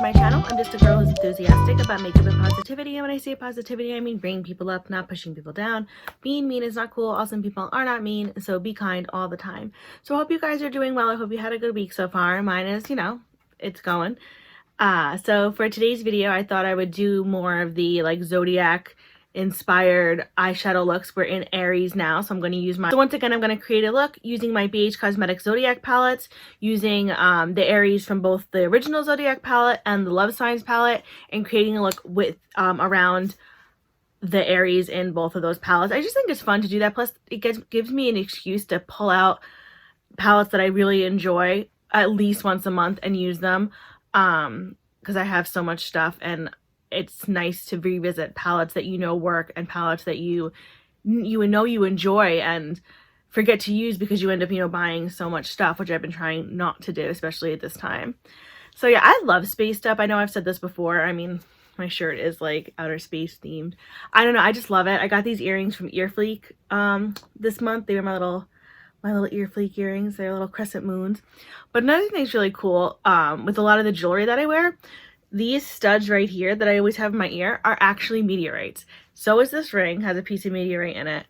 to my channel. I'm just a girl who's enthusiastic about makeup and positivity, and when I say positivity, I mean bringing people up, not pushing people down. Being mean is not cool. All some people are not mean, so be kind all the time. So I hope you guys are doing well. I hope you had a good week so far. Mine is, you know, it's going. So for today's video, I thought I would do more of the like Zodiac inspired eyeshadow looks. We're in Aries now, so I'm going to use my, so once again I'm going to create a look using my Beige Cosmetics Zodiac palettes, using the Aries from both the original Zodiac palette and the Love Signs palette, and creating a look with around the Aries in both of those palettes. I just think it's fun to do that, plus it gives me an excuse to pull out palettes that I really enjoy at least once a month and use them, because I have so much stuff, and it's nice to revisit palettes that you know work and palettes that you know you enjoy and forget to use because you end up, you know, buying so much stuff, which I've been trying not to do, especially at this time. So yeah, I love Spaced Up. I know I've said this before. I mean, my shirt is like outer space themed. I don't know, I just love it. I got these earrings from Earfleek this month. They were my little Earfleek earrings. They're little crescent moons. But another thing that's really cool with a lot of the jewelry that I wear, these studs right here that I always have in my ear are actually meteorites. So is this ring, has a piece of meteorite in it.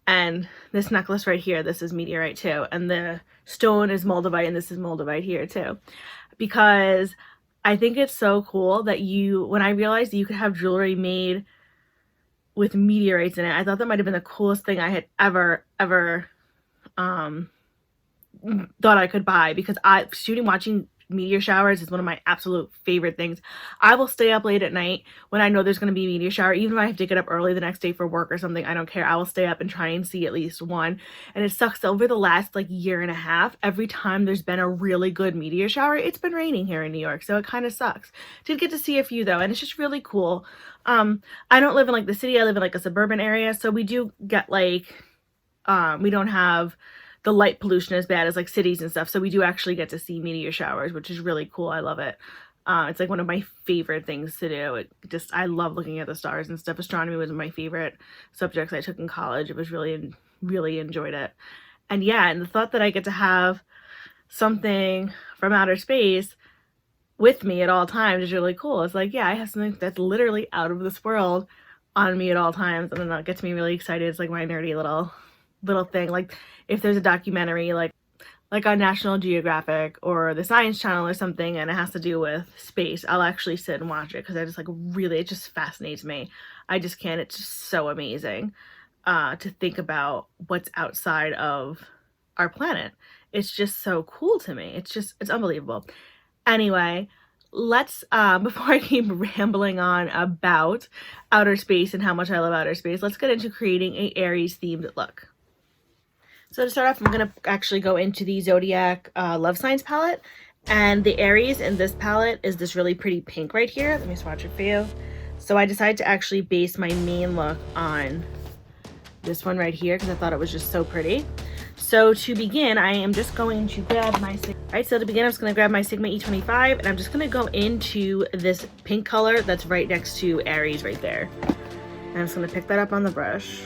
And this necklace right here, this is meteorite too. And the stone is Moldavite, and this is Moldavite here too. Because I think it's so cool that when I realized that you could have jewelry made with meteorites in it, I thought that might have been the coolest thing I had ever thought I could buy, because watching meteor showers is one of my absolute favorite things. I will stay up late at night when I know there's going to be a meteor shower, even if I have to get up early the next day for work or something. I don't care. I will stay up and try and see at least one. And it sucks, over the last like year and a half, every time there's been a really good meteor shower, it's been raining here in New York, so it kind of sucks. Did get to see a few though, and it's just really cool. I don't live in like the city. I live in like a suburban area, so we do get like we don't have the light pollution as bad as like cities and stuff, so we do actually get to see meteor showers, which is really cool. I love it. It's like one of my favorite things to do. I love looking at the stars and stuff. Astronomy was one of my favorite subjects I took in college. It was really enjoyed it. And yeah, and the thought that I get to have something from outer space with me at all times is really cool. It's like, yeah, I have something that's literally out of this world on me at all times, and then that gets me really excited. It's like my nerdy little thing. Like if there's a documentary like on National Geographic or the Science Channel or something, and it has to do with space, I'll actually sit and watch it, because I just like it just fascinates me. I just can't. It's just so amazing to think about what's outside of our planet. It's just so cool to me. It's unbelievable. Anyway, let's before I keep rambling on about outer space and how much I love outer space, let's get into creating a Aries themed look. So to start off, I'm going to actually go into the Zodiac Love Signs palette. And the Aries in this palette is this really pretty pink right here. Let me swatch it for you. So I decided to actually base my main look on this one right here, because I thought it was just so pretty. So to begin, I am just going to grab my Sigma. Alright, so to begin, I'm just going to grab my Sigma E25, and I'm just going to go into this pink color that's right next to Aries right there. And I'm just going to pick that up on the brush.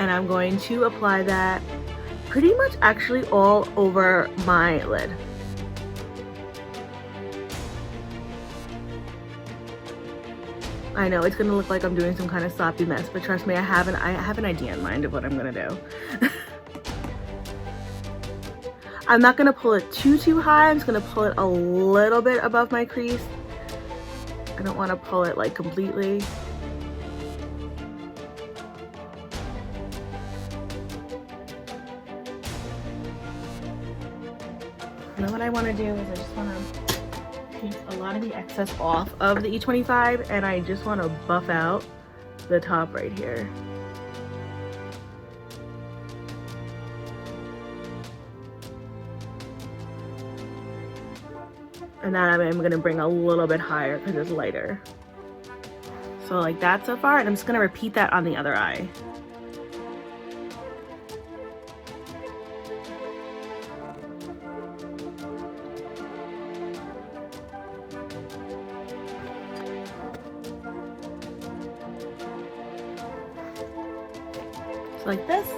And I'm going to apply that pretty much actually all over my lid. I know it's gonna look like I'm doing some kind of sloppy mess, but trust me, I have an idea in mind of what I'm gonna do. I'm not gonna pull it too high. I'm just gonna pull it a little bit above my crease. I don't want to pull it like completely. And then what I want to do is I just want to take a lot of the excess off of the E25, and I just want to buff out the top right here. And then I'm going to bring a little bit higher because it's lighter. So like that so far, and I'm just going to repeat that on the other eye. like this.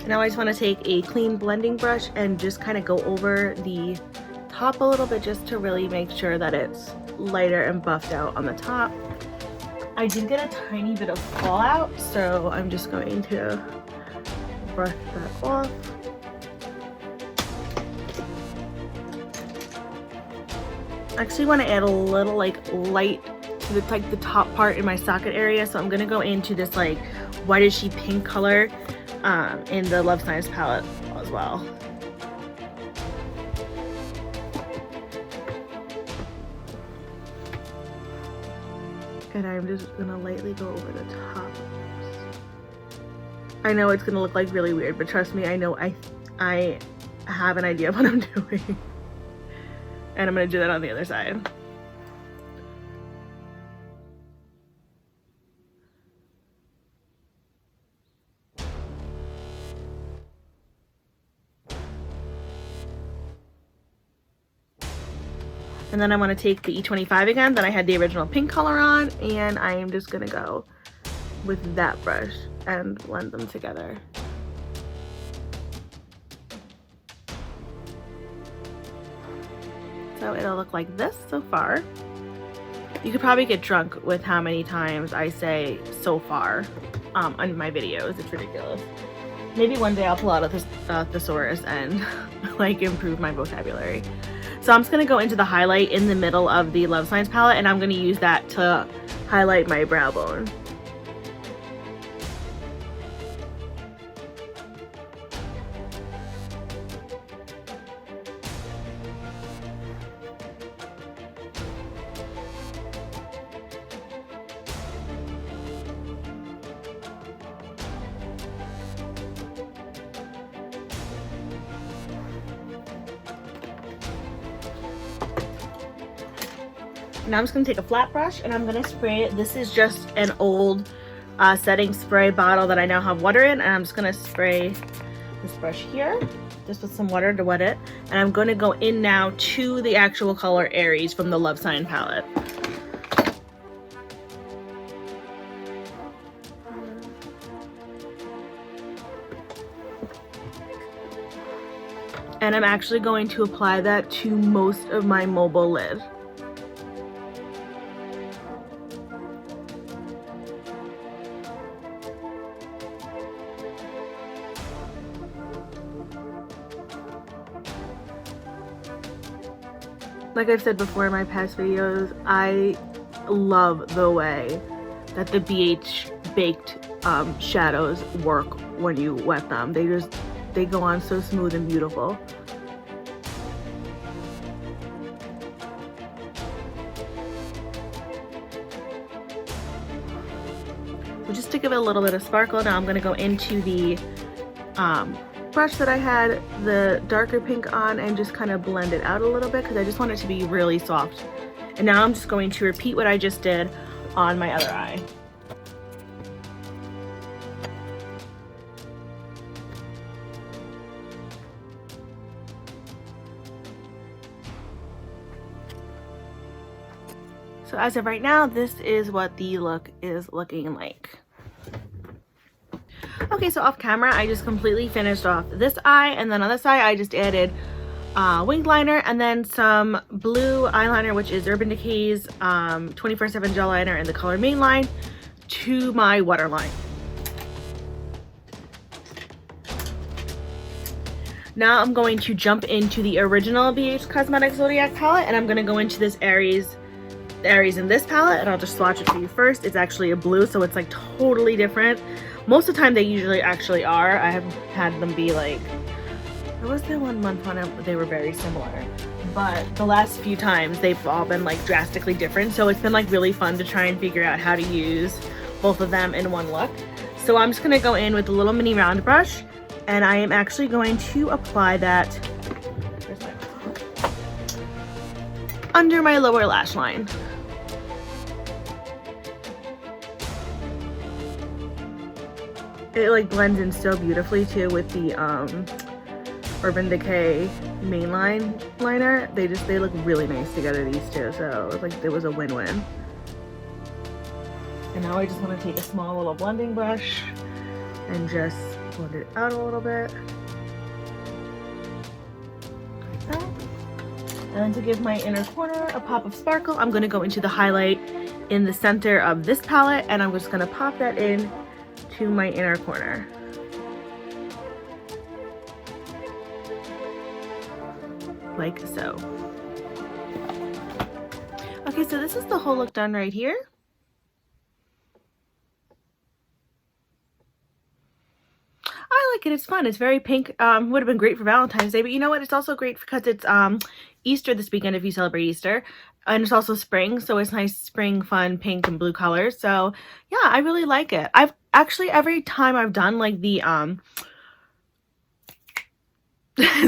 Now I just want to take a clean blending brush and just kind of go over the top a little bit just to really make sure that it's lighter and buffed out on the top. I did get a tiny bit of fallout, so I'm just going to brush that off. I actually want to add a little like light to the top part in my socket area, so I'm gonna go into this like whitishy pink color in the Love Signs palette as well. And I'm just gonna lightly go over the top. I know it's gonna look like really weird, but trust me, I know I have an idea of what I'm doing. And I'm gonna do that on the other side. And then I want to take the E25 again that I had the original pink color on, and I am just gonna go with that brush and blend them together. So it'll look like this so far. You could probably get drunk with how many times I say so far on my videos. It's ridiculous. Maybe one day I'll pull out a thesaurus and like improve my vocabulary. So I'm just going to go into the highlight in the middle of the Love Signs palette, and I'm going to use that to highlight my brow bone. Now I'm just going to take a flat brush and I'm going to spray it. This is just an old setting spray bottle that I now have water in, and I'm just going to spray this brush here just with some water to wet it. And I'm going to go in now to the actual color Aries from the Love Sign palette. And I'm actually going to apply that to most of my mobile lid. Like I've said before in my past videos, I love the way that the BH baked shadows work when you wet them. They go on so smooth and beautiful. So just to give it a little bit of sparkle, now I'm going to go into the brush that I had the darker pink on and just kind of blend it out a little bit because I just want it to be really soft. And now I'm just going to repeat what I just did on my other eye. So as of right now, this is what the look is looking like. Okay, so off camera, I just completely finished off this eye, and then on this eye, I just added winged liner and then some blue eyeliner, which is Urban Decay's 24/7 gel liner in the color Mainline, to my waterline. Now I'm going to jump into the original BH Cosmetics Zodiac palette, and I'm going to go into this Aries in this palette, and I'll just swatch it for you first. It's actually a blue, so it's like totally different. Most of the time they usually actually are. I have had them be like, there was that 1 month when they were very similar, but the last few times they've all been like drastically different. So it's been like really fun to try and figure out how to use both of them in one look. So I'm just gonna go in with a little mini round brush, and I am actually going to apply that under my lower lash line. It like blends in so beautifully too with the Urban Decay Mainline liner. They look really nice together, these two. So it's like it was a win-win. And now I just want to take a small little blending brush and just blend it out a little bit. Like that. And then to give my inner corner a pop of sparkle, I'm going to go into the highlight in the center of this palette, and I'm just going to pop that in to my inner corner. Like so. Okay, so this is the whole look done right here. I like it. It's fun. It's very pink. Would have been great for Valentine's Day, but you know what? It's also great because it's Easter this weekend if you celebrate Easter, and it's also spring, so it's nice spring, fun pink and blue colors. So yeah, I really like it. I've actually, every time I've done like the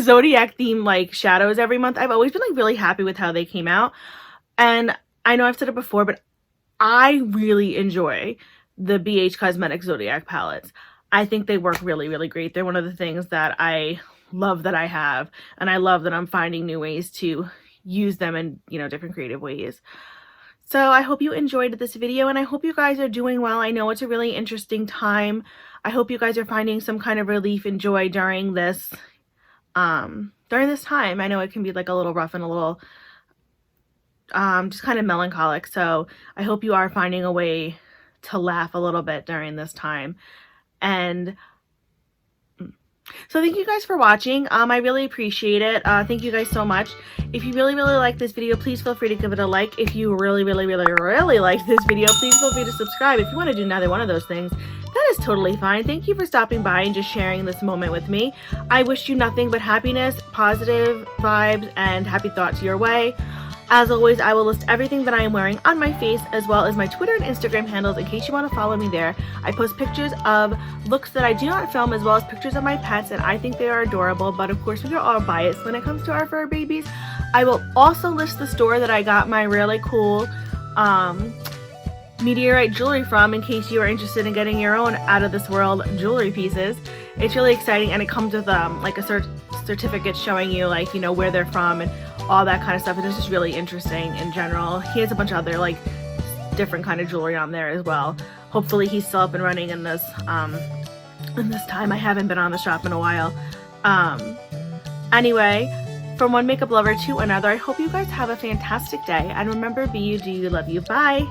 Zodiac theme like shadows every month, I've always been like really happy with how they came out. And I know I've said it before, but I really enjoy the BH Cosmetics Zodiac palettes. I think they work really, really great. They're one of the things that I love that I have, and I love that I'm finding new ways to use them in, you know, different creative ways. So I hope you enjoyed this video, and I hope you guys are doing well. I know it's a really interesting time. I hope you guys are finding some kind of relief and joy during this time. I know it can be like a little rough and a little just kind of melancholic. So I hope you are finding a way to laugh a little bit during this time. And so thank you guys for watching. I really appreciate it. Thank you guys so much. If you really, really like this video, please feel free to give it a like. If you really, really, really, really like this video, please feel free to subscribe. If you want to do neither one of those things, that is totally fine. Thank you for stopping by and just sharing this moment with me. I wish you nothing but happiness, positive vibes, and happy thoughts your way. As always, I will list everything that I am wearing on my face, as well as my Twitter and Instagram handles in case you want to follow me there. I post pictures of looks that I do not film, as well as pictures of my pets, and I think they are adorable, but of course we are all biased when it comes to our fur babies. I will also list the store that I got my really cool meteorite jewelry from, in case you are interested in getting your own out of this world jewelry pieces. It's really exciting, and it comes with like a certificate showing you, like, you know, where they're from and all that kind of stuff. It's just really interesting in general. He has a bunch of other like different kind of jewelry on there as well. Hopefully he's still up and running in this time. I haven't been on the shop in a while. Anyway, from one makeup lover to another, I hope you guys have a fantastic day, and remember, be you, do you, love you, bye.